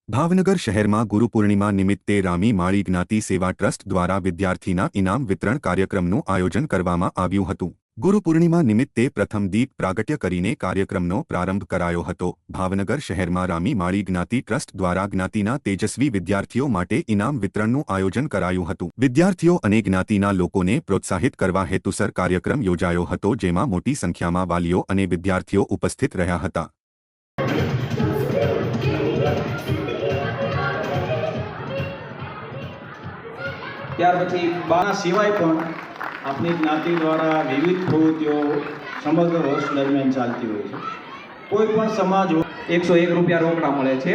ભાવનગર શહેરમાં ગુરુ પૂર્ણિમા નિમિત્તે રામી માળી જ્ઞાતિ સેવા ટ્રસ્ટ દ્વારા વિદ્યાર્થીના ઇનામ વિતરણ કાર્યક્રમનું આયોજન કરવામાં આવ્યું હતું। ગુરુ પૂર્ણિમા નિમિત્તે પ્રથમ દીપ પ્રાગટ્ય કરીને કાર્યક્રમનો પ્રારંભ કરાયો હતો। ભાવનગર શહેરમાં રામી માળી જ્ઞાતિ ટ્રસ્ટ દ્વારા જ્ઞાતિના તેજસ્વી વિદ્યાર્થીઓ માટે ઇનામ વિતરણનું આયોજન કરાયું હતું। વિદ્યાર્થીઓ અને જ્ઞાતિના લોકોને પ્રોત્સાહિત કરવા હેતુસર કાર્યક્રમ યોજાયો હતો, જેમાં મોટી સંખ્યામાં વાલીઓ અને વિદ્યાર્થીઓ ઉપસ્થિત રહ્યા હતા। ત્યાર પછી બાના સિવાય પણ આપણી જ્ઞાતિ દ્વારા વિવિધ પ્રવૃત્તિઓ સમગ્ર વર્ષ દરમિયાન ચાલતી હોય છે। કોઈ પણ સમાજ 101 રૂપિયા રોકડા મળે છે।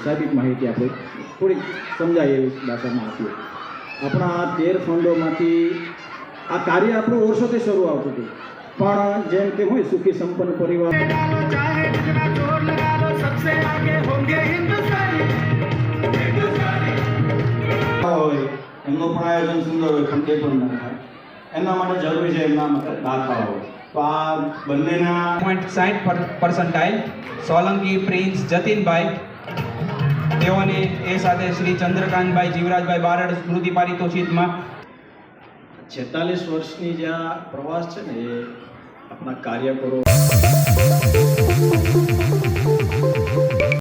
સાહેબ માહિતી આપણે થોડી સમજાય એવી ભાષામાં આપીએ। આપણા 13 ફંડોમાંથી આ કાર્ય આપણું વર્ષોથી શરૂ આવતું હતું, પણ જેમ કે હોય સુખી સંપન્ન પરિવાર હોય એમનું પણ આયોજન સુંદર હોય, પણ તે પણ ના થાય એના માટે જરૂરી છે એમના માટે દાતા હોય। તો આ બંનેના 60% સોલંકી પ્રિન્સ જતીનભાઈ, તેઓને એ સાથે શ્રી ચંદ્રકાંતભાઈ જીવરાજભાઈ બારડ સ્મૃતિ પારિતોષિકમાં 46 વર્ષની જે આ પ્રવાસ છે ને, એ આપણા કાર્યકરો